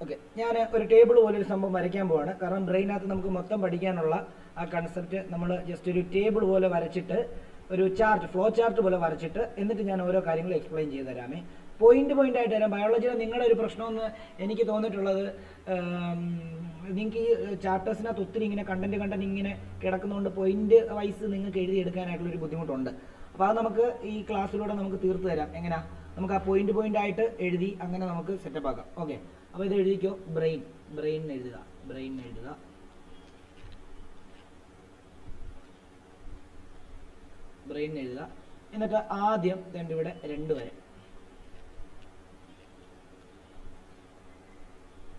Okay, ഞാൻ ഒരു table പോലെ ഒരു സംഭവം വരയ്ക്കാൻ പോവാണ്. കാരണം ബ്രെയിനകത്ത് നമുക്ക് മൊത്തം പഠിക്കാനുള്ള ആ കൺസെപ്റ്റ് നമ്മൾ ജസ്റ്റ് ഒരു ടേബിൾ പോലെ വരച്ചിട്ട് ഒരു ചാർട്ട്, ഫ്ലോ ചാർട്ട് പോലെ വരച്ചിട്ട് എന്നിട്ട് ഞാൻ ഓരോ കാര്യങ്ങളും എക്സ്പ്ലെയിൻ ചെയ്ത് തരാമേ. പോയിന്റ് ആയിട്ട് തരാം. ബയോളജിയുടെ നിങ്ങളുടെ ഒരു പ്രശ്നമെന്ന് എനിക്ക് തോന്നിയിട്ടുള്ളത്, നിങ്ങൾക്ക് ഈ ചാപ്റ്റേഴ്സിനകത്ത് ഒത്തിരി ഇങ്ങനെ കണ്ടന്റ് ഇങ്ങനെ കിടക്കുന്നതുകൊണ്ട് പോയിന്റ് വൈസ് നിങ്ങൾക്ക് എഴുതിയെടുക്കാനായിട്ടുള്ളൊരു ബുദ്ധിമുട്ടുണ്ട്. അപ്പോൾ അത് നമുക്ക് ഈ ക്ലാസ്സിലൂടെ നമുക്ക് തീർത്ത് തരാം. എങ്ങനെയാ നമുക്ക് ആ പോയിന്റ് ആയിട്ട് എഴുതി അങ്ങനെ നമുക്ക് സെറ്റപ്പ് ആക്കാം. ഓക്കെ, അപ്പോൾ ഇത് എഴുതിക്കോ. ബ്രെയിൻ എഴുതുക. എന്നിട്ട് ആദ്യം ഇവിടെ 2 വരെ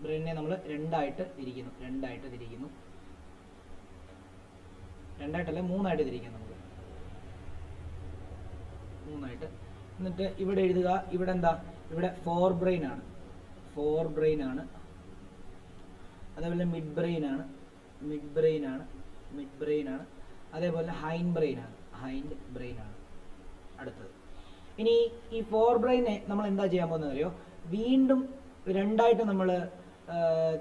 ബ്രെയിനെ നമ്മൾ രണ്ടായിട്ടല്ല 3ആയിട്ട് തിരിക്കാം നമുക്ക്. 3ആയിട്ട്. എന്നിട്ട് ഇവിടെ എഴുതുക. ഇവിടെ എന്താ? ഇവിടെ ഫോർ ബ്രെയിൻ ആണ്. അതേപോലെ മിഡ് ബ്രെയിൻ ആണ്. അതേപോലെ ഹൈൻഡ് ബ്രെയിൻ ആണ് അടുത്തത്. ഇനി ഈ ഫോർ ബ്രെയിനെ നമ്മൾ എന്താ ചെയ്യാൻ പോകുന്നത് അറിയോ? വീണ്ടും 2ആയിട്ട് നമ്മൾ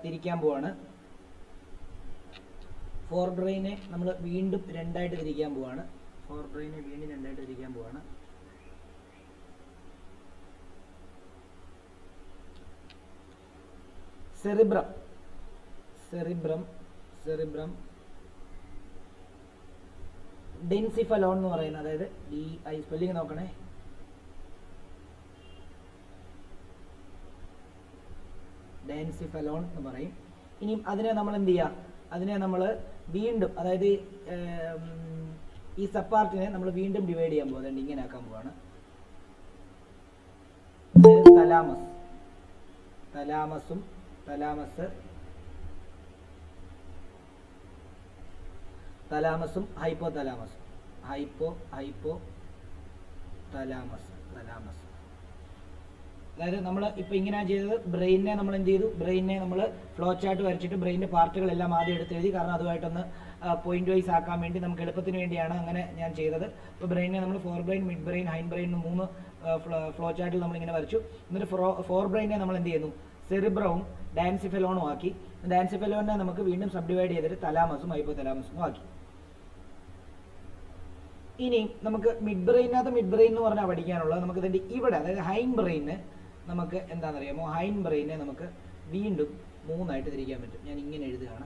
തിരിക്കാൻ പോവാണ്. ഫോർ ബ്രെയിനെ നമ്മൾ വീണ്ടും 2ആയിട്ട് തിരിക്കാൻ പോവാണ്. സെറിബ്രം ഡെൻസിഫലോൺ എന്ന് പറയുന്നത്, അതായത് DI സ്പെല്ലിംഗ് നോക്കണേ. ഡെൻസിഫലോൺ എന്ന് പറയും. ഇനി അതിനെ നമ്മൾ എന്ത് ചെയ്യുക? അതിനെ നമ്മൾ വീണ്ടും, അതായത് ഈ സബ്പാർട്ടിനെ നമ്മൾ വീണ്ടും ഡിവൈഡ് ചെയ്യാൻ പോകും. അതുകൊണ്ട് ഇങ്ങനെ ആക്കാൻ പോവാണ്. തലാമസും ഹൈപ്പോതലാമസും. അതായത് നമ്മൾ ഇപ്പോൾ ഇങ്ങനെയാണ് ചെയ്തത്. ബ്രെയിനെ നമ്മൾ എന്ത് ചെയ്തു? ബ്രെയിനെ നമ്മൾ ഫ്ലോ ചാർട്ട് വരച്ചിട്ട് ബ്രെയിൻ്റെ പാർട്ടുകളെല്ലാം ആദ്യം എടുത്തെഴുതി. കാരണം അതുമായിട്ടൊന്ന് പോയിന്റ് വൈസ് ആക്കാൻ വേണ്ടി, നമുക്ക് എളുപ്പത്തിന് വേണ്ടിയാണ് അങ്ങനെ ഞാൻ ചെയ്തത്. ഇപ്പോൾ ബ്രെയിനെ നമ്മൾ fore brain, mid brain, hind brain 3 flow ചാർട്ടിൽ നമ്മളിങ്ങനെ വരച്ചു. എന്നിട്ട് ഫോർ ബ്രെയിനെ നമ്മൾ എന്ത് ചെയ്യുന്നു? സെറിബ്രവും ഡാൻസിഫലോണും ആക്കി. ഡാൻസിഫലോണിനെ നമുക്ക് വീണ്ടും സബ് ഡിവൈഡ് ചെയ്തിട്ട് തലാമസും ഹൈപ്പോതലാമസും ആക്കി. ഇനി നമുക്ക് മിഡ് ബ്രെയിൻ എന്ന് പറഞ്ഞാൽ പഠിക്കാനുള്ളത് നമുക്ക് ഇതിൻ്റെ ഇവിടെ, അതായത് ഹൈൻഡ് ബ്രെയിന് നമുക്ക് എന്താണെന്നറിയാമോ? ഹൈൻഡ് ബ്രെയിനെ നമുക്ക് വീണ്ടും 3ആയിട്ട് തിരിക്കാൻ പറ്റും. ഞാൻ ഇങ്ങനെ എഴുതുകയാണ്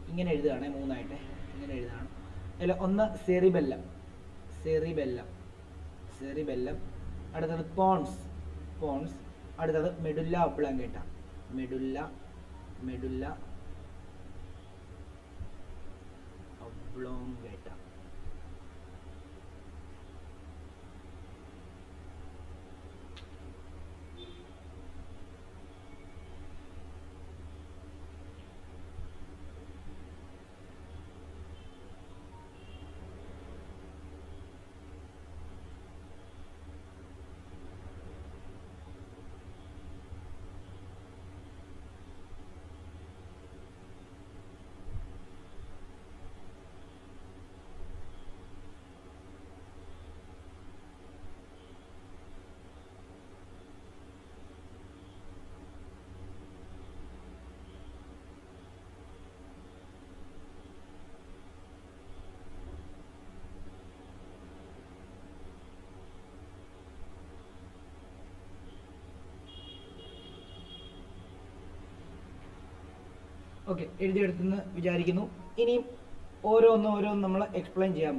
3ആയിട്ട് ഇങ്ങനെ എഴുതുകയാണ്. അതിൽ ഒന്ന് സെറിബെല്ലം. അടുത്തത് പോൺസ്. അടുത്തത് മെഡുല്ല ഒബ്ലോങ്കേറ്റ. ഓക്കെ, എഴുതിയെടുത്തെന്ന് വിചാരിക്കുന്നു. ഇനിയും ഓരോന്നും നമ്മൾ എക്സ്പ്ലെയിൻ ചെയ്യാൻ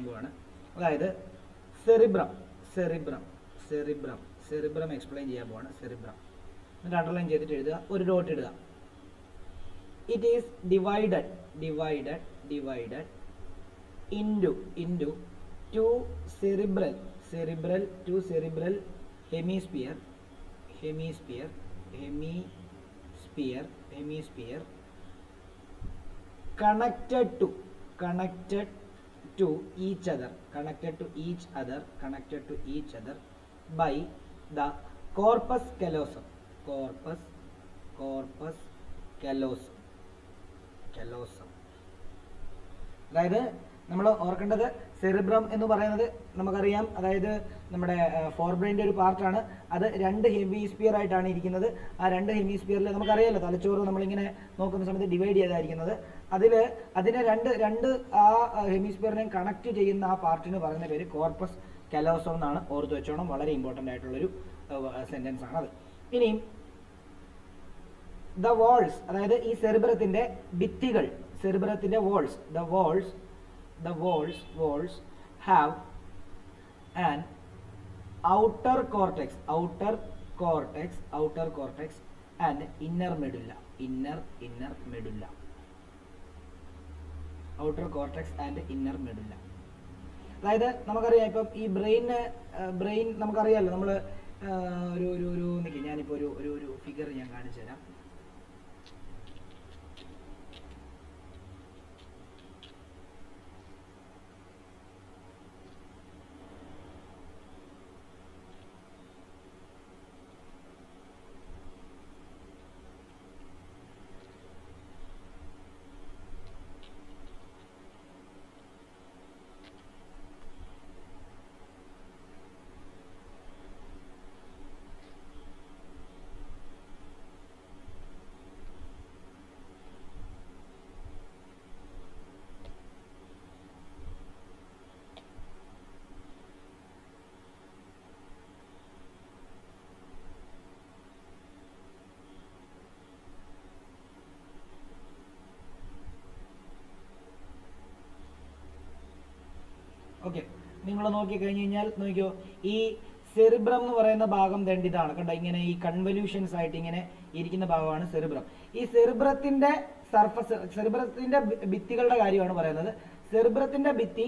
പോവാണ്. അതായത് സെറിബ്രം എക്സ്പ്ലെയിൻ ചെയ്യാൻ പോവാണ്. എന്നിട്ട് അണ്ടർലൈൻ ചെയ്തിട്ട് എഴുതുക. ഒരു ഡോട്ട് ഇടുക. It is divided into two cerebral hemisphere connected to each other by the corpus callosum. അതായത് നമ്മൾ ഓർക്കേണ്ടത് സെറിബ്രം എന്ന് പറയുന്നത് നമുക്കറിയാം, അതായത് നമ്മുടെ ഫോർ ബ്രെയിൻ്റെ ഒരു പാർട്ടാണ്. അത് 2 ഹെമിസ്ഫിയർ ആയിട്ടാണ് ഇരിക്കുന്നത്. ആ 2 ഹെമിസ്ഫിയറിൽ നമുക്കറിയാമല്ലോ, തലച്ചോറ് നമ്മളിങ്ങനെ നോക്കുന്ന സമയത്ത് ഡിവൈഡ് ചെയ്തായിരിക്കുന്നത്. അതിനെ രണ്ട് ആ ഹെമിസ്ഫിയറിനെ കണക്ട് ചെയ്യുന്ന ആ പാർട്ടിന് പറയുന്ന പേര് കോർപ്പസ് കലോസം എന്നാണ്. ഓർത്ത് വെച്ചോണം, വളരെ ഇമ്പോർട്ടൻ്റ് ആയിട്ടുള്ളൊരു സെൻറ്റൻസ് ആണത്. ഇനിയും ദ വോൾസ്, അതായത് ഈ സെറിബ്രത്തിൻ്റെ ഭിത്തികൾ, സെറിബ്രത്തിൻ്റെ walls, the walls have an outer cortex and inner medulla. Outer cortex and inner medulla. അതായത് നമുക്കറിയാം, ഇപ്പം ഈ ബ്രെയിൻ നമുക്കറിയാമല്ലോ, നമ്മൾ നിൽക്കും, ഞാനിപ്പോൾ ഒരു ഫിഗർ ഞാൻ കാണിച്ചു തരാം. ഓക്കെ, നിങ്ങൾ നോക്കിക്കഴിഞ്ഞ് കഴിഞ്ഞാൽ നോക്കിയോ, ഈ സെറിബ്രം എന്ന് പറയുന്ന ഭാഗം ഇതാണ് കണ്ടോ, ഇങ്ങനെ ഈ കൺവല്യൂഷൻസ് ആയിട്ട് ഇങ്ങനെ ഇരിക്കുന്ന ഭാഗമാണ് സെറിബ്രം. ഈ സെറിബ്രത്തിന്റെ സർഫസ്, സെറിബ്രത്തിന്റെ ഭിത്തികളുടെ കാര്യമാണ് പറയുന്നത്. സെറിബ്രത്തിന്റെ ഭിത്തി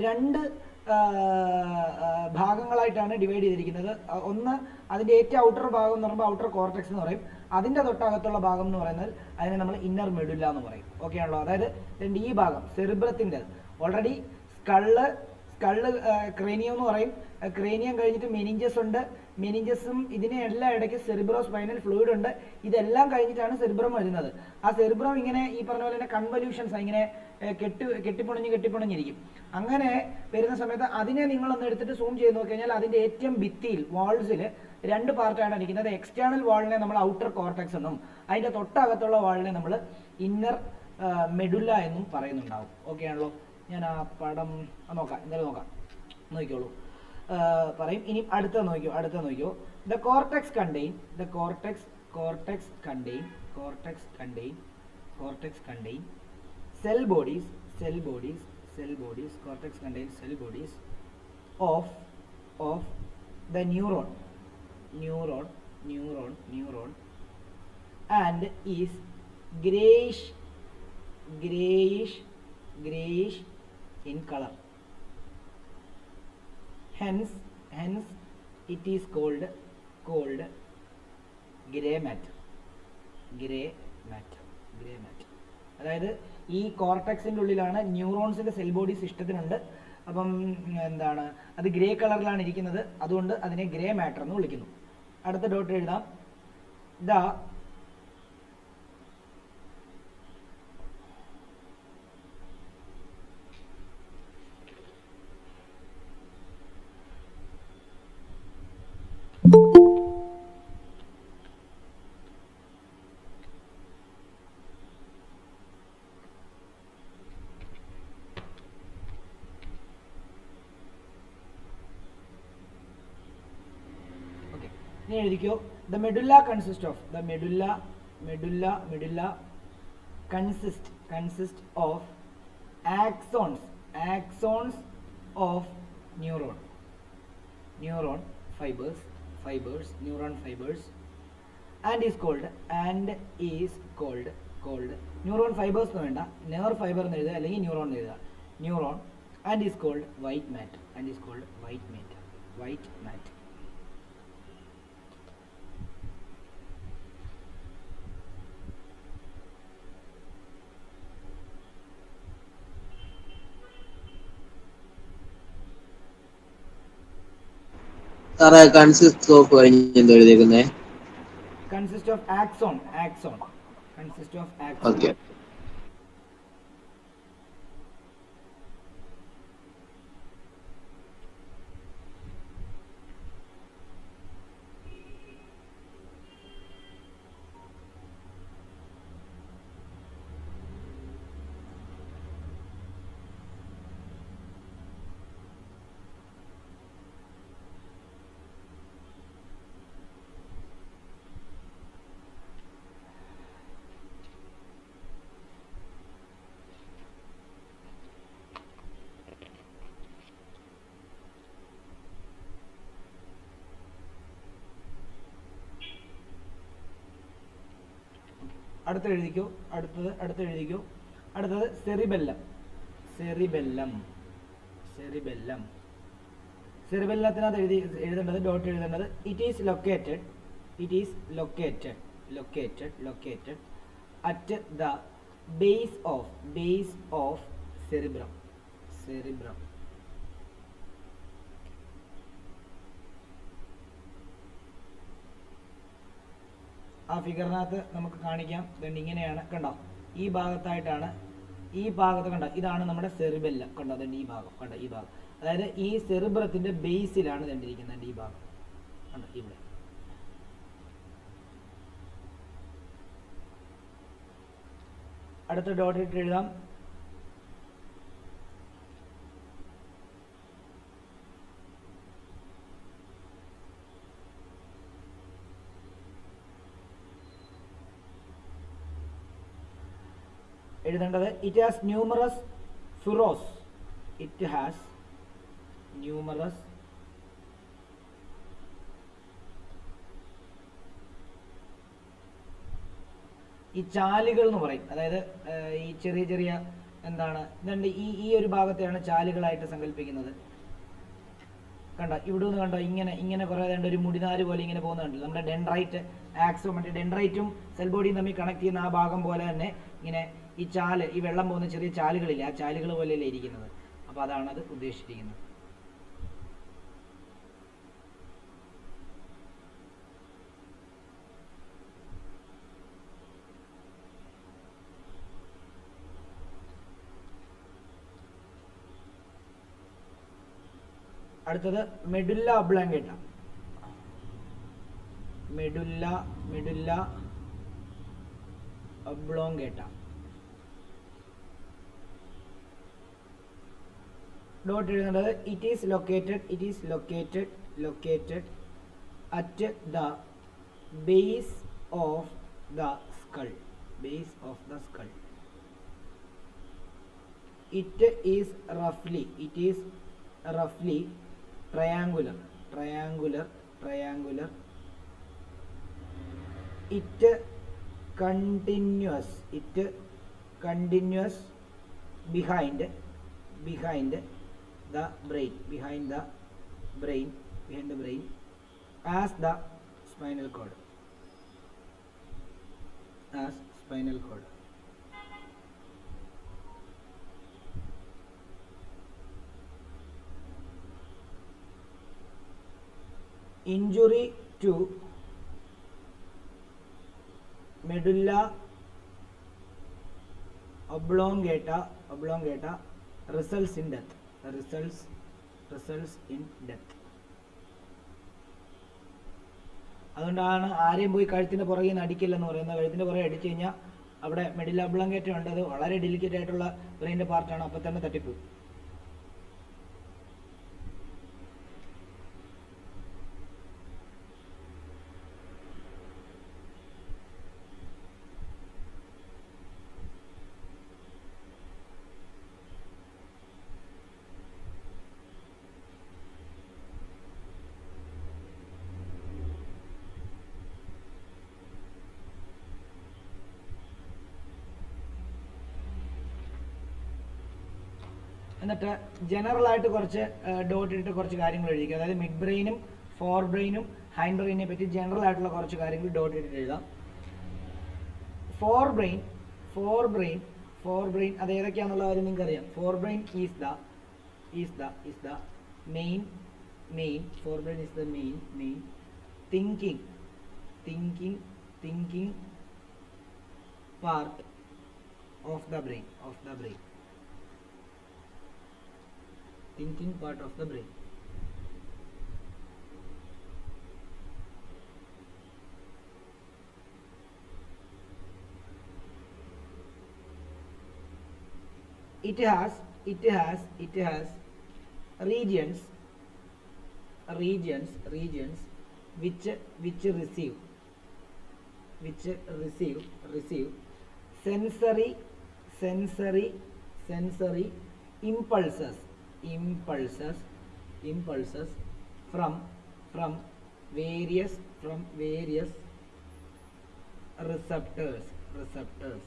2 ഭാഗങ്ങളായിട്ടാണ് ഡിവൈഡ് ചെയ്തിരിക്കുന്നത്. ഒന്ന് അതിൻ്റെ ഏറ്റവും ഔട്ടർ ഭാഗം എന്ന് പറയുമ്പോൾ ഔട്ടർ കോർട്ടെക്സ് എന്ന് പറയും. അതിൻ്റെ തൊട്ടകത്തുള്ള ഭാഗം എന്ന് പറയുന്നത് അതിനെ നമ്മൾ ഇന്നർ മെഡുല്ല എന്ന് പറയും. ഓക്കെ ആണല്ലോ. അതായത് ഈ ഭാഗം സെറിബ്രത്തിൻ്റെ ഓൾറെഡി സ്കള്ള് ക്രേനിയം എന്ന് പറയും. ക്രേനിയം കഴിഞ്ഞിട്ട് മെനിഞ്ചസ് ഉണ്ട്. മെനിഞ്ചസും ഇതിനെ എല്ലാം ഇടയ്ക്ക് സെറിബ്രോ സ്പൈനൽ ഫ്ലൂയിഡ് ഉണ്ട്. ഇതെല്ലാം കഴിഞ്ഞിട്ടാണ് സെറിബ്രം വരുന്നത്. ആ സെറിബ്രം ഇങ്ങനെ ഈ പറഞ്ഞ പോലെ തന്നെ കൺവല്യൂഷൻസ് ഇങ്ങനെ കെട്ടിപ്പൊണഞ്ഞിരിക്കും. അങ്ങനെ വരുന്ന സമയത്ത് അതിനെ നിങ്ങളൊന്ന് എടുത്തിട്ട് സൂം ചെയ്ത് നോക്കി കഴിഞ്ഞാൽ അതിൻ്റെ ഏറ്റവും ഭിത്തിയിൽ വാൾസിൽ 2 പാർട്ടാണ് ഇരിക്കുന്നത്. എക്സ്റ്റേണൽ വാളിനെ നമ്മൾ ഔട്ടർ കോർട്ടെക്സ് എന്നും അതിൻ്റെ തൊട്ടകത്തുള്ള വാളിനെ നമ്മൾ ഇന്നർ മെഡുല്ല എന്നും പറയുന്നുണ്ടാവും. ഓക്കെ ആണല്ലോ. ഞാൻ ആ പടം നോക്കാം, എന്തായാലും നോക്കിക്കോളൂ, പറയും. ഇനി അടുത്ത നോക്കിയോ. The cortex contain cell bodies cortex contains cell bodies of the neuron and is grayish in color. Hence it is called gray matter. അതായത് ഈ കോർട്ടെക്സിൻ്റെ ഉള്ളിലാണ് ന്യൂറോൺസിൻ്റെ സെൽ ബോഡീസ് ഇഷ്ടത്തിനുണ്ട്. അപ്പം എന്താണ്, അത് ഗ്രേ കളറിലാണ് ഇരിക്കുന്നത്. അതുകൊണ്ട് അതിനെ ഗ്രേ മാറ്റർ എന്ന് വിളിക്കുന്നു. അടുത്ത ഡോട്ട് എഴുതാം. എഴുതിക്കോ. The medulla consists of axons of neuron fibers and is called neuron fibers എന്ന് വേണ്ട, nerve fiber എന്ന് എഴുതുക, അല്ലെങ്കിൽ ന്യൂറോൺ എന്ന് എഴുതുക. Neuron and is called white matter. Consist of എന്താ എഴുതിയേക്കുന്നത്? Consist of axon. ഓക്കെ. അടുത്ത് എഴുതിക്കൂ. അടുത്ത് എഴുതിക്കൂ. അടുത്തത് സെറിബെല്ലം. സെറിബെല്ലത്തിനകത്ത് എഴുതേണ്ടത് ഡോട്ട് എഴുതേണ്ടത് it is located at the base of cerebrum. ആ ഫിഗറിനകത്ത് നമുക്ക് കാണിക്കാം. ഇങ്ങനെയാണ്, കണ്ടോ? ഈ ഭാഗത്തായിട്ടാണ്, ഈ ഭാഗത്ത് കണ്ടോ, ഇതാണ് നമ്മുടെ സെറിബെല്ലം. കണ്ടോ? ഈ ഭാഗം കണ്ടോ? ഈ ഭാഗം, അതായത് ഈ സെറിബ്രത്തിന്റെ ബേസിലാണ് കണ്ടിരിക്കുന്നത്. ഈ ഭാഗം കണ്ടോ? ഇവിടെ. അടുത്ത ഡോട്ട് ഇട്ട് എഴുതാം. എഴുതേണ്ടത് ഇറ്റ് ഹാസ് ന്യൂമറസ് ഫുറോസ്. ഈ ചാലുകൾ എന്ന് പറയും. അതായത് ഈ ചെറിയ ചെറിയ എന്താണ് ഇതുണ്ട്, ഈ ഒരു ഭാഗത്തെയാണ് ചാലുകളായിട്ട് സങ്കല്പിക്കുന്നത്. കണ്ടോ? ഇവിടെ നിന്ന് കണ്ടോ? ഇങ്ങനെ കുറേ ഒരു മുടിനാര് പോലെ ഇങ്ങനെ പോകുന്നുണ്ട്. നമ്മുടെ ഡെൻഡ്രൈറ്റ് ആക്സോ, മറ്റേ ഡെൻഡ്രൈറ്റും സെൽ ബോഡിയും തമ്മിൽ കണക്ട് ചെയ്യുന്ന ആ ഭാഗം പോലെ തന്നെ ഇങ്ങനെ ഈ ചാല്, ഈ വെള്ളം പോകുന്ന ചെറിയ ചാലുകളില്ല, ആ ചാലുകൾ പോലെയല്ലേ ഇരിക്കുന്നത്. അപ്പോൾ അതാണ് അത് ഉദ്ദേശിച്ചിരിക്കുന്നത്. അടുത്തത് മെഡുല്ല ഒബ്ലോങ്കേറ്റ. ഡോട്ട് എഴുതേണ്ടത് it is located at the base of the skull. It is റഫ്ലി triangular. It continuous behind the brain as the spinal cord. Injury to medulla oblongata results in death. അതുകൊണ്ടാണ് ആരെയും പോയി കഴുത്തിന്റെ പുറകെ നിന്ന് അടിക്കില്ലെന്ന് പറയുന്നത്. കഴുത്തിന്റെ പുറകെ അടിച്ചു കഴിഞ്ഞാൽ അവിടെ മെഡുല്ല ഒബ്ലോങ്കേറ്റ ഉണ്ട്. അത് വളരെ ഡെലിക്കേറ്റ് ആയിട്ടുള്ള ബ്രെയിൻ്റെ പാർട്ടാണ്. അപ്പോൾ തന്നെ തട്ടിപ്പോകും. എന്നിട്ട് ജനറൽ ആയിട്ട് കുറച്ച് ഡോട്ട് ഇട്ടിട്ട് കുറച്ച് കാര്യങ്ങൾ എഴുതിക്കുക. അതായത് മിഡ് ബ്രെയിനും ഫോർ ബ്രെയിനും ഹൈൻഡ് ബ്രെയിനെ പറ്റി ജനറൽ ആയിട്ടുള്ള കുറച്ച് കാര്യങ്ങൾ ഡോട്ട് ഇട്ടിട്ട് എഴുതാം. ഫോർ ബ്രെയിൻ അത് ഏതൊക്കെയാണെന്നുള്ള കാര്യം നിങ്ങൾക്ക് അറിയാം. Fore brain is the main fore brain is the main thinking part of the brain. Thinking part of the brain. It has regions which receive sensory impulses from various receptors. receptors.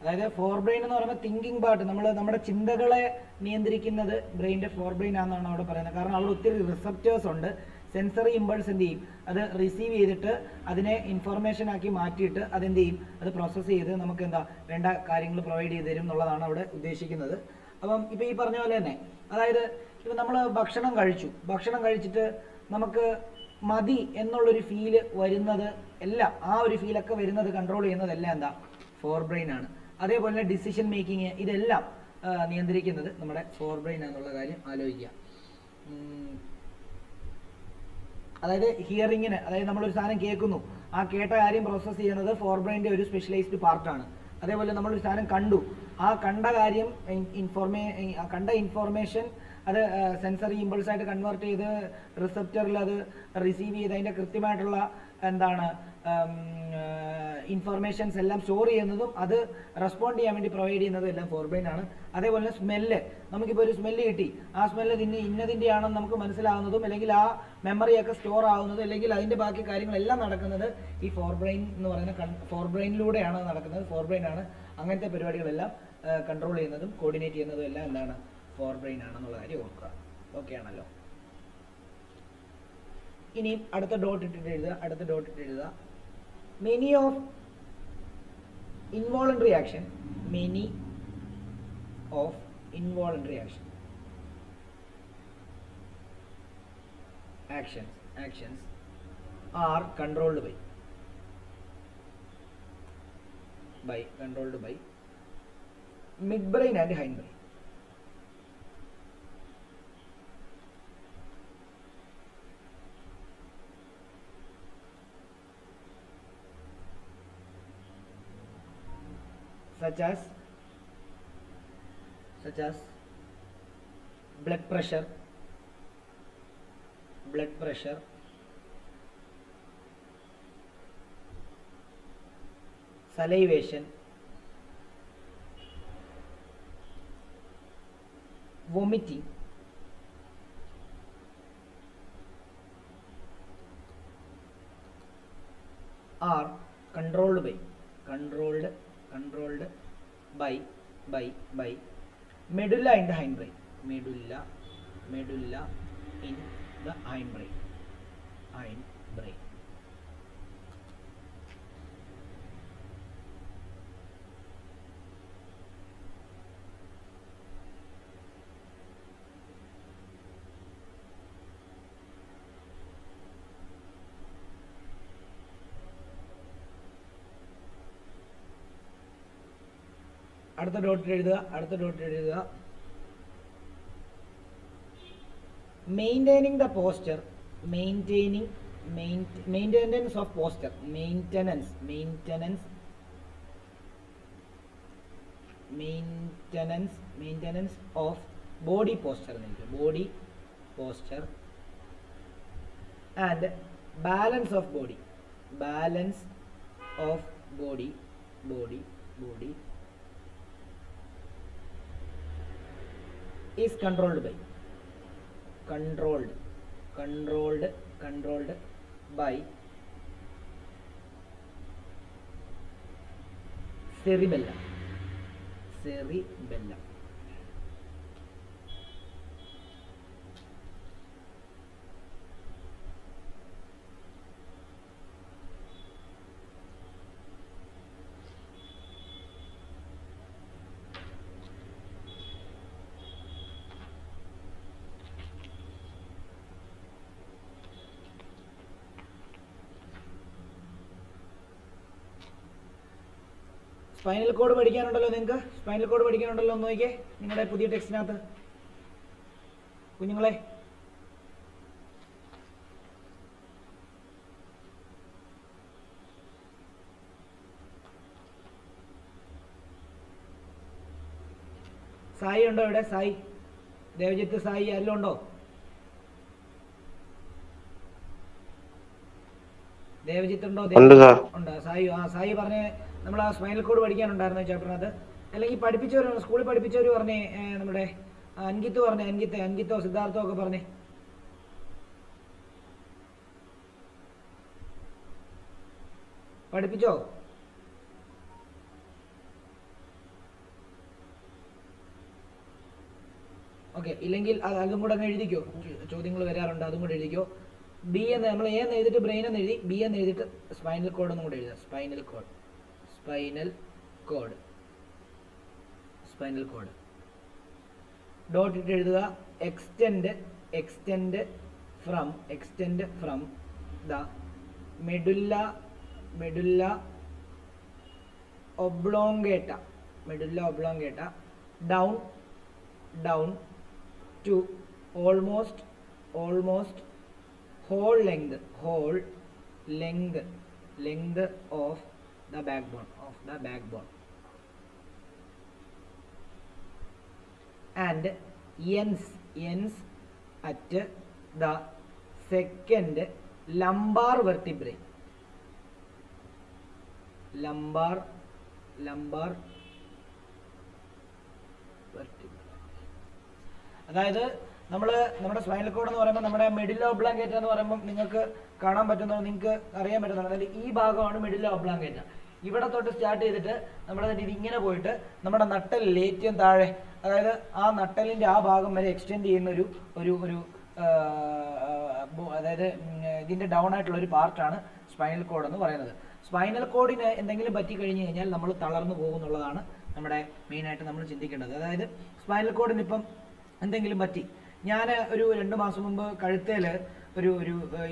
അതായത് four brain എന്ന് പറയുമ്പോൾ thinking part, നമ്മുടെ ചിന്തകളെ നിയന്ത്രിക്കുന്നത് ബ്രെയിൻ്റെ four brain ആണെന്നാണ് അവിടെ പറയുന്നത്. കാരണം അവിടെ ഒത്തിരി റിസപ്റ്റേഴ്സ് ഉണ്ട്. സെൻസറി ഇമ്പൾസ് എന്ത് ചെയ്യും, അത് റിസീവ് ചെയ്തിട്ട് അതിനെ ഇൻഫർമേഷൻ ആക്കി മാറ്റിയിട്ട് അതെന്ത് ചെയ്യും, അത് പ്രോസസ്സ് ചെയ്ത് നമുക്ക് എന്താ വേണ്ട കാര്യങ്ങൾ പ്രൊവൈഡ് ചെയ്ത് തരും എന്നുള്ളതാണ് അവിടെ ഉദ്ദേശിക്കുന്നത്. അപ്പം ഇപ്പം ഈ പറഞ്ഞ പോലെ തന്നെ, അതായത് ഇപ്പം നമ്മൾ ഭക്ഷണം കഴിച്ചിട്ട് നമുക്ക് മതി എന്നുള്ളൊരു ഫീല് വരുന്നത് എല്ലാം, ആ ഒരു ഫീലൊക്കെ വരുന്നത് കൺട്രോൾ ചെയ്യുന്നതെല്ലാം എന്താ, ഫോർ ബ്രെയിൻ ആണ്. അതേപോലെ തന്നെ ഡിസിഷൻ മേക്കിങ്, ഇതെല്ലാം നിയന്ത്രിക്കുന്നത് നമ്മുടെ ഫോർ ബ്രെയിൻ ആണെന്നുള്ള കാര്യം ആലോചിക്കുക. അതായത് ഹിയറിങ്ങിന്, അതായത് നമ്മളൊരു സാധനം കേൾക്കുന്നു, ആ കേട്ട കാര്യം പ്രോസസ്സ് ചെയ്യുന്നത് ഫോർ ബ്രെയിൻ്റെ ഒരു സ്പെഷ്യലൈസ്ഡ് പാർട്ടാണ്. അതേപോലെ നമ്മളൊരു സാധനം കണ്ടു, ആ കണ്ട കാര്യം കണ്ട ഇൻഫോർമേഷൻ അത് സെൻസറി ഇമ്പൾസ് ആയിട്ട് കൺവേർട്ട് ചെയ്ത് റിസപ്റ്ററിൽ അത് റിസീവ് ചെയ്ത് അതിൻ്റെ കൃത്യമായിട്ടുള്ള എന്താണ് ഇൻഫർമേഷൻസ് എല്ലാം സ്റ്റോർ ചെയ്യുന്നതും അത് റെസ്പോണ്ട് ചെയ്യാൻ വേണ്ടി പ്രൊവൈഡ് ചെയ്യുന്നതും എല്ലാം ഫോർ ബ്രെയിൻ ആണ്. അതേപോലെ തന്നെ സ്മെല്ല്, നമുക്കിപ്പോൾ ഒരു സ്മെല്ല് കിട്ടി, ആ സ്മെല്ല് ഇന്നതിൻ്റെ ആണെന്ന് നമുക്ക് മനസ്സിലാവുന്നതും, അല്ലെങ്കിൽ ആ മെമ്മറിയൊക്കെ സ്റ്റോർ ആവുന്നതും, അല്ലെങ്കിൽ അതിൻ്റെ ബാക്കി കാര്യങ്ങളെല്ലാം നടക്കുന്നത് ഈ ഫോർ ബ്രെയിൻ എന്ന് പറയുന്ന ഫോർ ബ്രെയിനിലൂടെയാണ് നടക്കുന്നത്. ഫോർ ബ്രെയിൻ ആണ് അങ്ങനത്തെ പരിപാടികളെല്ലാം കൺട്രോൾ ചെയ്യുന്നതും കോർഡിനേറ്റ് ചെയ്യുന്നതും എല്ലാം എന്താണ്, ഫോർ ബ്രെയിൻ ആണെന്നുള്ള കാര്യം ഓർക്കുക. ഓക്കെ ആണല്ലോ. ഇനി അടുത്ത ഡോട്ട് ഇട്ടിട്ട് എഴുതുക. Many of involuntary action actions are controlled by midbrain and hindbrain. Such as blood pressure, salivation, vomiting, are controlled by medulla in the hindbrain. Medulla in the hindbrain. അടുത്ത dot എഴുതുക. Maintaining the posture, maintenance of posture, maintenance of body posture and balance of body is controlled by cerebellum. Spinal cord പഠിക്കാനുണ്ടല്ലോ നിങ്ങൾക്ക്? Spinal cord പഠിക്കാനുണ്ടല്ലോ എന്ന് നോക്കിയേ നിങ്ങളുടെ പുതിയ ടെക്സ്റ്റിനകത്ത് കുഞ്ഞുങ്ങളെ. സായി ഉണ്ടോ ഇവിടെ? സായി, ദേവജിത്ത്, സായി ആരെല്ലാം ഉണ്ടോ? ദേവജിത്ത് ഉണ്ടോ? ഉണ്ട്. സായി, സായി പറഞ്ഞേ നമ്മൾ ആ സ്പൈനൽ കോഡ് പഠിക്കാനുണ്ടായിരുന്നു ചാപ്റ്ററിനകത്ത്. അല്ലെങ്കിൽ പഠിപ്പിച്ചവർ, സ്കൂളിൽ പഠിപ്പിച്ചവർ പറഞ്ഞേ, നമ്മുടെ അൻകിത്ത് പറഞ്ഞേ, അൻകിത്തോ സിദ്ധാർത്ഥോ ഒക്കെ പറഞ്ഞേ. പഠിപ്പിച്ചോ? ഓക്കെ, ഇല്ലെങ്കിൽ അതും കൂടെ അങ്ങ് എഴുതിക്കോ. ചോദ്യങ്ങൾ വരാറുണ്ട്, അതും കൂടെ എഴുതിക്കോ. ബി എന്ന് നമ്മൾ എ എന്ന് എഴുതിയിട്ട് ബ്രെയിൻ എന്ന് എഴുതി, ബി എന്ന് എഴുതിയിട്ട് സ്പൈനൽ കോഡ് എന്നും കൂടെ എഴുതുക. Spinal cord, spinal cord, spinal cord. Dot ഇട്ട് എഴുതുക. Extend, extend from the medulla, medulla oblongata, medulla oblongata down, down to almost whole length of the backbone and ends at the second lumbar vertebrae. lumbar vertebrae. അതായത് നമ്മുടെ spinal cord എന്ന് പറയുമ്പോൾ നമ്മുടെ medulla oblongata എന്ന് പറയുമ്പോൾ നിങ്ങൾക്ക് കാണാൻ പറ്റുന്നത്, നിങ്ങൾക്ക് അറിയാൻ പറ്റുന്നത്, അതായത് ഈ ഭാഗമാണ് മെഡുല്ല ഒബ്ലോങ്കേറ്റ. ഇവിടെ തൊട്ട് സ്റ്റാർട്ട് ചെയ്തിട്ട് നമ്മുടെ ഇത് ഇങ്ങനെ പോയിട്ട് നമ്മുടെ നട്ടലിൽ ഏറ്റവും താഴെ, അതായത് ആ നട്ടലിൻ്റെ ആ ഭാഗം വരെ എക്സ്റ്റെൻഡ് ചെയ്യുന്ന ഒരു അതായത് ഇതിൻ്റെ ഡൗൺ ആയിട്ടുള്ള ഒരു പാർട്ടാണ് സ്പൈനൽ കോഡ് എന്ന് പറയുന്നത്. സ്പൈനൽ കോഡിന് എന്തെങ്കിലും പറ്റി കഴിഞ്ഞ് കഴിഞ്ഞാൽ നമ്മൾ തളർന്നു പോകുന്നുള്ളതാണ് നമ്മുടെ മെയിനായിട്ട് നമ്മൾ ചിന്തിക്കേണ്ടത്. അതായത് സ്പൈനൽ കോഡിന് ഇപ്പം എന്തെങ്കിലും പറ്റി, ഞാൻ ഒരു 2 മാസം മുമ്പ് കഴുത്തേൽ ഒരു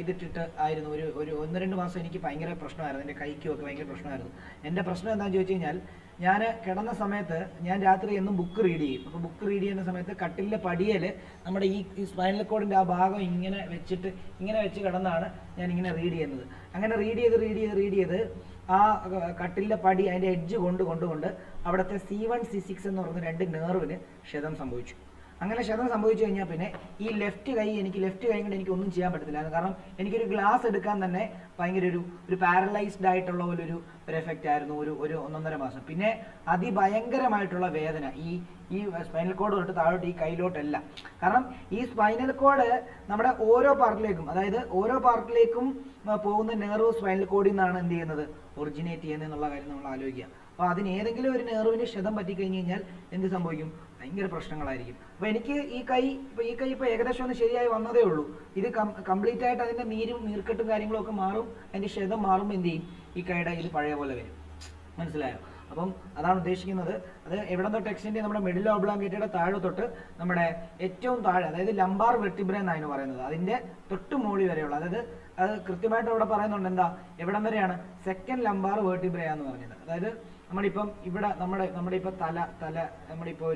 ഇതിട്ടിട്ട് ആയിരുന്നു, ഒരു 1-2 മാസം എനിക്ക് ഭയങ്കര പ്രശ്നമായിരുന്നു. എൻ്റെ കൈക്കുമൊക്കെ ഭയങ്കര പ്രശ്നമായിരുന്നു. എൻ്റെ പ്രശ്നം എന്താണെന്ന് ചോദിച്ചു കഴിഞ്ഞാൽ, ഞാൻ കിടന്ന സമയത്ത് ഞാൻ രാത്രി എന്നും ബുക്ക് റീഡ് ചെയ്യും. അപ്പോൾ ബുക്ക് റീഡ് ചെയ്യുന്ന സമയത്ത് കട്ടിലിൻ്റെ പടിയിൽ നമ്മുടെ ഈ സ്പൈനൽ കോഡിൻ്റെ ആ ഭാഗം ഇങ്ങനെ വെച്ച് കിടന്നാണ് ഞാൻ ഇങ്ങനെ റീഡ് ചെയ്യുന്നത്. അങ്ങനെ റീഡ് ചെയ്ത് ആ കട്ടിലിൻ്റെ പടി അതിൻ്റെ എഡ്ജ് കൊണ്ട് അവിടുത്തെ C1 C6 എന്ന് പറയുന്ന 2 നെർവിന് ക്ഷതം സംഭവിച്ചു. അങ്ങനെ ക്ഷതം സംഭവിച്ചു കഴിഞ്ഞാൽ പിന്നെ ഈ ലെഫ്റ്റ് കൈ കൊണ്ട് എനിക്ക് ഒന്നും ചെയ്യാൻ പറ്റത്തില്ല. കാരണം എനിക്കൊരു ഗ്ലാസ് എടുക്കാൻ തന്നെ ഭയങ്കര ഒരു പാരലൈസ്ഡ് ആയിട്ടുള്ള ഒരു എഫക്റ്റ് ആയിരുന്നു ഒരു 1.5 മാസം. പിന്നെ അതിഭയങ്കരമായിട്ടുള്ള വേദന ഈ സ്പൈനൽ കോഡ് തൊട്ട് താഴോട്ട് ഈ കൈയിലോട്ടല്ല. കാരണം ഈ സ്പൈനൽ കോഡ് നമ്മുടെ ഓരോ പാർട്ടിലേക്കും പോകുന്ന നെർവ് സ്പൈനൽ കോഡിൽ നിന്നാണ് എന്ത് ചെയ്യുന്നത്, ഒറിജിനേറ്റ് ചെയ്യുന്നത് എന്നുള്ള കാര്യം നമ്മൾ ആലോചിക്കുക. അപ്പോൾ അതിന് ഏതെങ്കിലും ഒരു നെർവിന് ക്ഷതം പറ്റിക്കഴിഞ്ഞ് കഴിഞ്ഞാൽ എന്ത് സംഭവിക്കും? ഭയങ്കര പ്രശ്നങ്ങളായിരിക്കും. അപ്പോൾ എനിക്ക് ഈ കൈ ഇപ്പോൾ ഏകദേശം ഒന്ന് ശരിയായി വന്നതേ ഉള്ളൂ. ഇത് കംപ്ലീറ്റ് ആയിട്ട് അതിൻ്റെ നീർക്കെട്ടും കാര്യങ്ങളും ഒക്കെ മാറും, അതിൻ്റെ ക്ഷതം മാറുമ്പോൾ എന്ത് ചെയ്യും? ഈ കൈയുടെ ഇത് പഴയ പോലെ വരും. മനസ്സിലായോ? അപ്പം അതാണ് ഉദ്ദേശിക്കുന്നത്. അത് എവിടെ തൊട്ട് എക്സ്റ്റെൻഡ്, നമ്മുടെ മെഡുല്ല ഒബ്ലോങ്കേറ്റയുടെ താഴെ തൊട്ട് നമ്മുടെ ഏറ്റവും താഴെ, അതായത് ലംബാർ വെർട്ടിബ്ര എന്നാണ് പറയുന്നത്, അതിൻ്റെ തൊട്ട് മോളി വരെയുള്ള, അതായത് അത് കൃത്യമായിട്ട് അവിടെ പറയുന്നുണ്ട്. എന്താ, എവിടം വരെയാണ്? സെക്കൻഡ് ലംബാർ വെർട്ടിബ്രയാന്ന് പറഞ്ഞത്. അതായത് നമ്മളിപ്പം ഇവിടെ നമ്മുടെ ഇപ്പോൾ തല നമ്മളിപ്പോൾ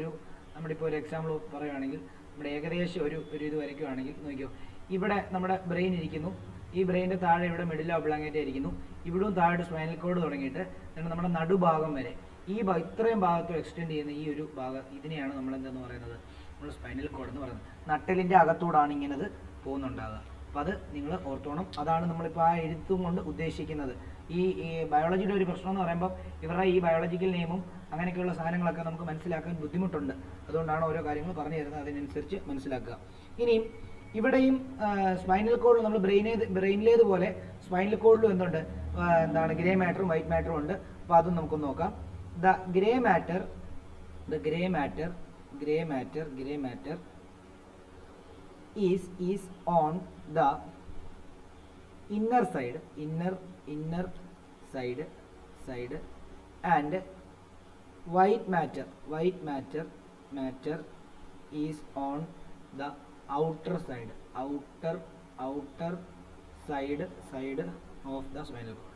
ഒരു എക്സാമ്പിൾ പറയുകയാണെങ്കിൽ, നമ്മുടെ ഏകദേശം ഒരു ഇത് വരയ്ക്കുകയാണെങ്കിൽ നോക്കിയോ, ഇവിടെ നമ്മുടെ ബ്രെയിൻ ഇരിക്കുന്നു, ഈ ബ്രെയിൻ്റെ താഴെ ഇവിടെ മെഡുല്ല ഒബ്ലോങ്കേറ്റ ഇരിക്കുന്നു, ഇവിടും താഴെ സ്പൈനൽ കോഡ് തുടങ്ങിയിട്ട് നമ്മുടെ നടുഭാഗം വരെ ഇത്രയും ഭാഗത്തും എക്സ്റ്റെൻഡ് ചെയ്യുന്ന ഈ ഒരു ഭാഗം, ഇതിനെയാണ് നമ്മൾ എന്തെന്ന് പറയുന്നത്, നമ്മൾ സ്പൈനൽ കോഡ് എന്ന് പറയുന്നത്. നട്ടലിൻ്റെ അകത്തൂടാണ് ഇങ്ങനെ പോകുന്നുണ്ടാകുക. അപ്പോൾ അത് നിങ്ങൾ ഓർത്തോണം. അതാണ് നമ്മളിപ്പോൾ ആ എഴുത്തും കൊണ്ട് ഉദ്ദേശിക്കുന്നത്. ഈ ബയോളജിയുടെ ഒരു പ്രശ്നം എന്ന് പറയുമ്പോൾ ഇവരുടെ ഈ ബയോളജിക്കൽ നെയിമും അങ്ങനെയൊക്കെയുള്ള സാധനങ്ങളൊക്കെ നമുക്ക് മനസ്സിലാക്കാൻ ബുദ്ധിമുട്ടുണ്ട്. അതുകൊണ്ടാണ് ഓരോ കാര്യങ്ങൾ പറഞ്ഞു തരുന്നത്, അതിനനുസരിച്ച് മനസ്സിലാക്കുക. ഇനിയും ഇവിടെയും സ്പൈനൽ കോഡിൽ നമ്മൾ ബ്രെയിനിലേതുപോലെ സ്പൈനൽ കോഡിലും എന്തുണ്ട്, ഗ്രേ മാറ്ററും വൈറ്റ് മാറ്ററും ഉണ്ട്. അപ്പോൾ അതും നമുക്കൊന്ന് നോക്കാം. The grey matter is on the inner side and white matter is on the outer side of the spinal cord.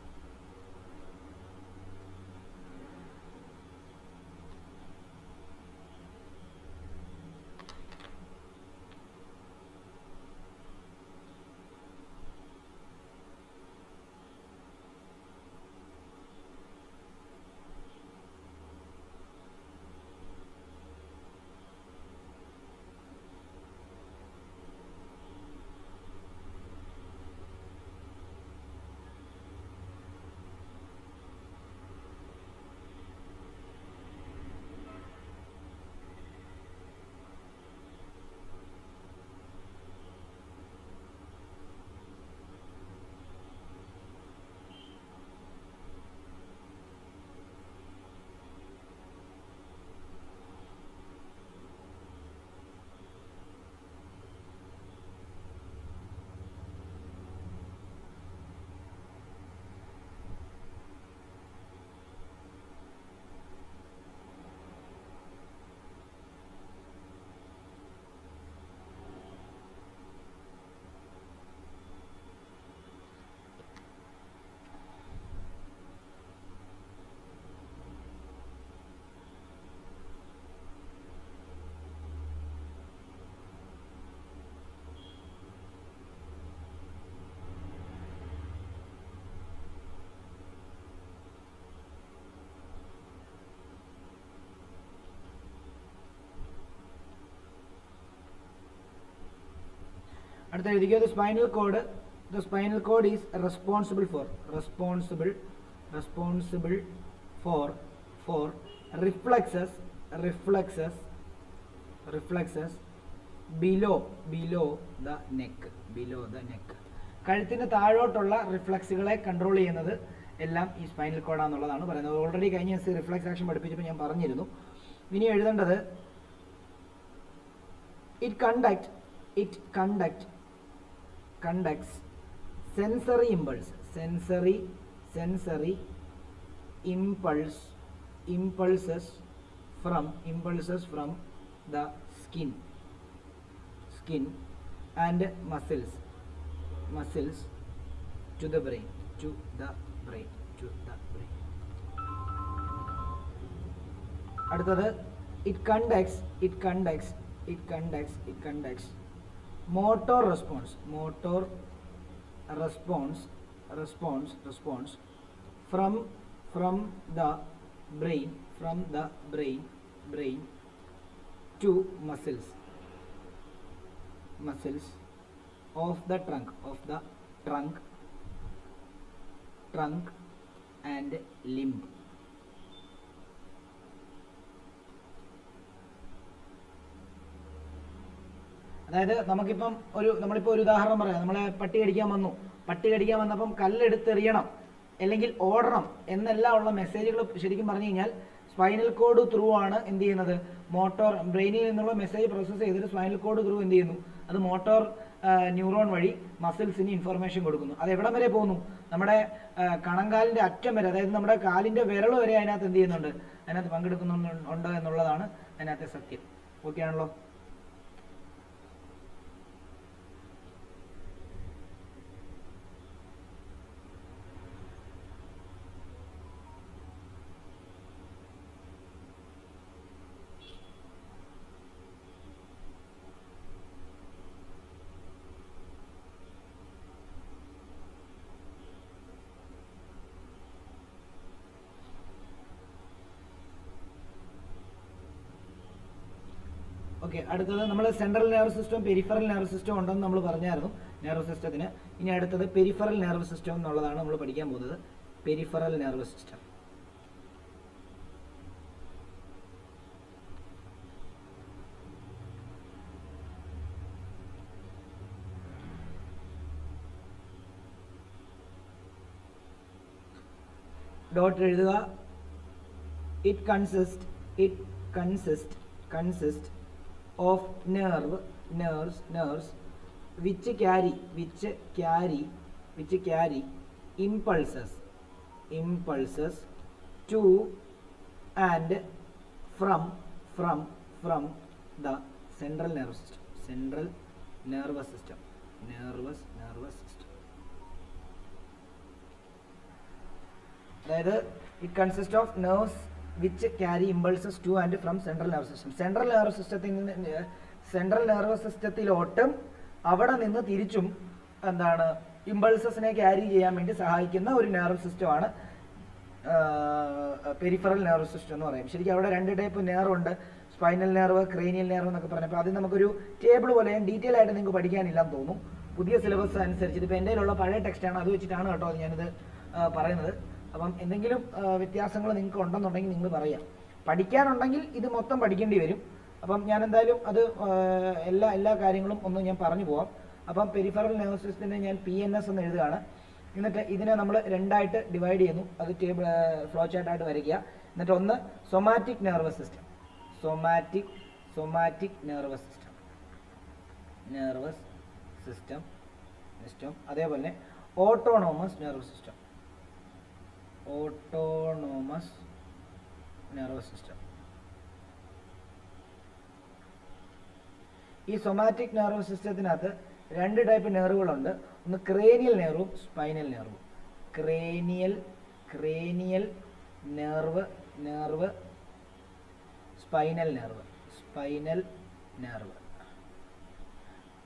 അടുത്ത എഴുതിക്കോ, the spinal cord is responsible for reflexes below the neck. കഴുത്തിന് താഴോട്ടുള്ള റിഫ്ലക്സുകളെ control ചെയ്യുന്നത് എല്ലാം ഈ spinal കോഡാന്നുള്ളതാണ് പറയുന്നത്. Already കഴിഞ്ഞ reflux action പഠിപ്പിച്ചപ്പോൾ ഞാൻ പറഞ്ഞിരുന്നു. ഇനി എഴുതേണ്ടത് it conducts sensory impulses from the skin and muscles to the brain. അടുത്തത് it conducts motor response from the brain to muscles of the trunk and limb. അതായത് നമ്മളിപ്പോൾ ഒരു ഉദാഹരണം പറയാം. നമ്മളെ പട്ടി കടിക്കാൻ വന്നപ്പം കല്ലെടുത്തെറിയണം അല്ലെങ്കിൽ ഓടണം എന്നെല്ലാം ഉള്ള മെസ്സേജുകൾ ശരിക്കും പറഞ്ഞു കഴിഞ്ഞാൽ സ്പൈനൽ കോഡ് ത്രൂ ആണ് എന്ത് ചെയ്യുന്നത്, മോട്ടോർ ബ്രെയിനിൽ നിന്നുള്ള മെസ്സേജ് പ്രോസസ്സ് ചെയ്തിട്ട് സ്പൈനൽ കോഡ് ത്രൂ എന്ത് ചെയ്യുന്നു, അത് മോട്ടോർ ന്യൂറോൺ വഴി മസിൽസിന് ഇൻഫർമേഷൻ കൊടുക്കുന്നു. അത് എവിടം വരെ പോകുന്നു, നമ്മുടെ കണങ്കാലിൻ്റെ അറ്റം വരെ, അതായത് നമ്മുടെ കാലിൻ്റെ വിരൽ വരെ അതിനകത്ത് എന്ത് ചെയ്യുന്നുണ്ട്, അതിനകത്ത് പങ്കെടുക്കുന്നുണ്ട് എന്നുള്ളതാണ് അതിനകത്തെ സത്യം. ഓക്കെ ആണല്ലോ? ഓക്കെ, അടുത്തത് നമ്മൾ central nervous system, peripheral nervous system ഉണ്ടെന്ന് നമ്മൾ പറഞ്ഞായിരുന്നു നെർവസ് സിസ്റ്റത്തിന്. ഇനി അടുത്തത് പെരിഫറൽ നെർവസ് സിസ്റ്റം എന്നുള്ളതാണ് നമ്മൾ പഠിക്കാൻ പോകുന്നത്. Peripheral nervous system. ഡോട്ട് എഴുതുക. It consist of nerves which carry impulses to and from the central nervous system. അതായത് it consists of nerves which carry impulses to and from central nervous system. Central nervous സിസ്റ്റത്തിലോട്ടും അവിടെ നിന്ന് തിരിച്ചും എന്താണ് ഇമ്പൾസസിനെ carry ചെയ്യാൻ വേണ്ടി സഹായിക്കുന്ന ഒരു നെർവസ് സിസ്റ്റമാണ് പെരിഫറൽ നെർവസ് സിസ്റ്റം എന്ന് പറയും. ശരിക്കും അവിടെ 2 ടൈപ്പ് നെർവുണ്ട്, സ്പൈനൽ നെർവ്, ക്രേനിയൽ നെർവ് എന്നൊക്കെ പറഞ്ഞപ്പോൾ അത് നമുക്കൊരു ടേബിൾ പോലെ ഡീറ്റെയിൽ ആയിട്ട് നിങ്ങൾക്ക് പഠിക്കാനില്ലെന്ന് തോന്നുന്നു. പുതിയ സിലബസ് അനുസരിച്ച് ഇതിപ്പോൾ എൻ്റെ കയ്യിലുള്ള പഴയ ടെക്സ്റ്റാണ്, അത് വെച്ചിട്ടാണ് കേട്ടോ ഞാനിത് പറയുന്നത്. അപ്പം എന്തെങ്കിലും വ്യത്യാസങ്ങൾ നിങ്ങൾക്ക് ഉണ്ടെന്നുണ്ടെങ്കിൽ നിങ്ങൾ പറയാം. പഠിക്കാനുണ്ടെങ്കിൽ ഇത് മൊത്തം പഠിക്കേണ്ടി വരും. അപ്പം ഞാൻ എന്തായാലും അത് എല്ലാ കാര്യങ്ങളും ഒന്ന് ഞാൻ പറഞ്ഞു പോവാം. അപ്പം പെരിഫറൽ നെർവസ് സിസ്റ്റത്തിനെ ഞാൻ PNS എന്ന് എഴുതുകയാണ്. എന്നിട്ട് ഇതിനെ നമ്മൾ 2ആയിട്ട് ഡിവൈഡ് ചെയ്യുന്നു. അത് ടേബിൾ ഫ്ലോ ചാർട്ടായിട്ട് വരയ്ക്കുക. എന്നിട്ട് ഒന്ന് സൊമാറ്റിക് നെർവസ് സിസ്റ്റം, അതേപോലെ ഓട്ടോണോമസ് നെർവസ് സിസ്റ്റം. ഈ സൊമാറ്റിക് നെർവസ് സിസ്റ്റത്തിനകത്ത് 2 ടൈപ്പ് നെർവുകളുണ്ട്. ഒന്ന് ക്രേനിയൽ നെർവും സ്പൈനൽ നെർവും. Cranial nerve spinal nerve.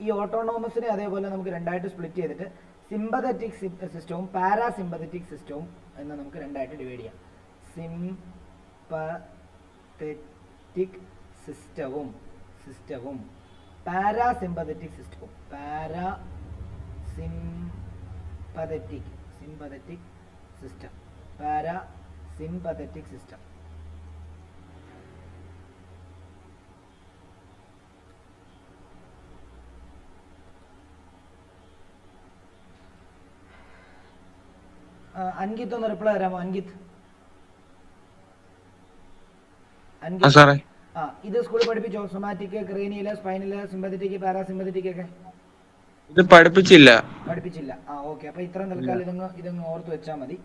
ഈ ഓട്ടോണോമസിനെ അതേപോലെ നമുക്ക് 2ആയിട്ട് സ്പ്ലിറ്റ് ചെയ്തിട്ട് സിമ്പതറ്റിക് സിസ്റ്റവും പാരാസിമ്പതറ്റിക് സിസ്റ്റവും എന്ന് നമുക്ക് 2ആയിട്ട് ഡിവൈഡ് ചെയ്യാം. സിമ്പത്തറ്റിക് സിസ്റ്റവും parasympathetic system. Parasympathetic system. Parasympathetic system. Ankit ഒന്ന് റിപ്ലൈ തരാമോ? അൻകിത്ത്. ഇത് സ്കൂളിൽ പഠിപ്പിച്ചോ? Somatic, cranial, spinal, sympathetic, parasympathetic ഒക്കെ ഇത് പഠിപ്പിച്ചില്ല. ഓക്കെ. അപ്പൊ ഇത്രയും തൽക്കാലം ഇതങ്ങ് ഓർത്ത് വെച്ചാൽ മതി.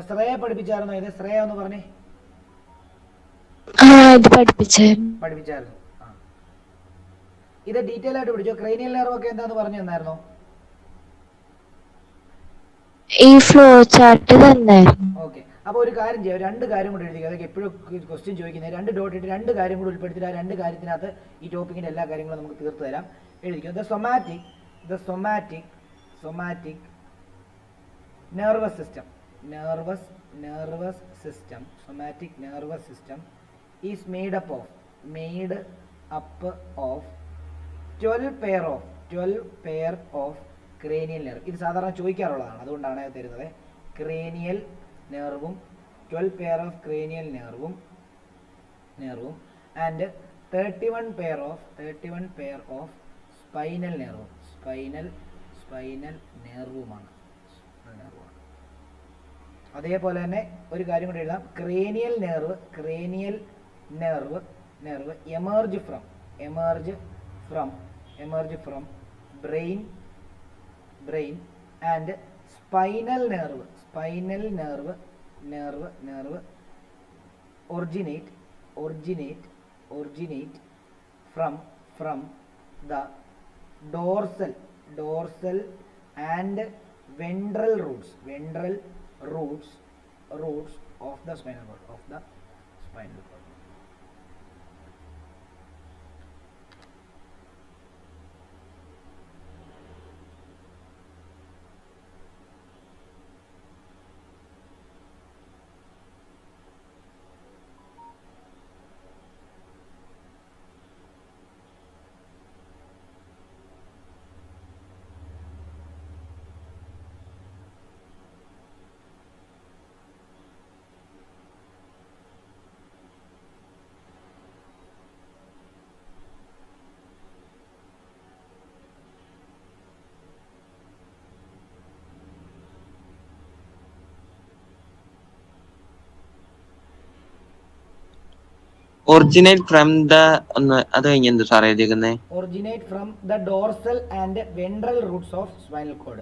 ശ്രേയ പഠിപ്പിച്ചായിരുന്നോ ഇത്? ശ്രേയ ഒന്ന് പറഞ്ഞേ. പഠിപ്പിച്ചായിരുന്നു. ഇത് ഡീറ്റെയിൽ ആയിട്ട് പഠിച്ചോ? ക്രേനിയൽ നെർവ് ഒക്കെ എന്താന്ന് പറഞ്ഞു തന്നായിരുന്നോ? ഈ ഫ്ലോ ചാർട്ട് തന്നായിരുന്നു. ഓക്കെ. അപ്പോൾ ഒരു കാര്യം ചെയ്യാം, 2 കാര്യം കൂടെ എഴുതിക്കുക. അതൊക്കെ എപ്പോഴും ക്വസ്റ്റ്യൻ ചോദിക്കുന്നത് 2 ഡോട്ട് ഇട്ട് 2 കാര്യം കൂടെ ഉൾപ്പെടുത്തിയിട്ട് ആ 2 കാര്യത്തിനകത്ത് ഈ ടോപ്പിക്കിന്റെ എല്ലാ കാര്യങ്ങളും നമുക്ക് തീർത്തു തരാം. എഴുതിക്കുക. The somatic nervous system somatic nervous system is made up of 12 pair of cranial nerve. ഇത് സാധാരണ ചോദിക്കാറുള്ളതാണ്, അതുകൊണ്ടാണ് തരുന്നത്. ക്രേനിയൽ നെർവും 12 pair of cranial nerve and 31 pair of spinal nerve. അതേപോലെ തന്നെ ഒരു കാര്യം കൂടി എഴുതാം. Cranial nerve emerge from brain and spinal nerve originate from the dorsal and ventral roots of the spinal cord. Originate from the അത് കഴിഞ്ഞ് എന്ത് സാറേ എഴുതിയേക്കുന്നേ? Originate from the dorsal and ventral roots of spinal cord.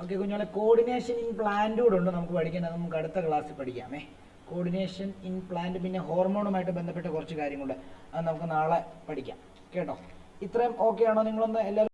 Okay കുഞ്ഞോളെ, coordination in plant കൂടെ ഉണ്ട് നമുക്ക് പഠിക്കാൻ. അത് നമുക്ക് അടുത്ത ക്ലാസ്സിൽ പഠിക്കാമേ. കോർഡിനേഷൻ ഇൻ പ്ലാന്റ്, പിന്നെ ഹോർമോണുമായിട്ട് ബന്ധപ്പെട്ട കുറച്ച് കാര്യങ്ങളുണ്ട്, അത് നമുക്ക് നാളെ പഠിക്കാം കേട്ടോ. ഇത്രയും ഓക്കെ ആണോ? നിങ്ങളൊന്ന് എല്ലാവരും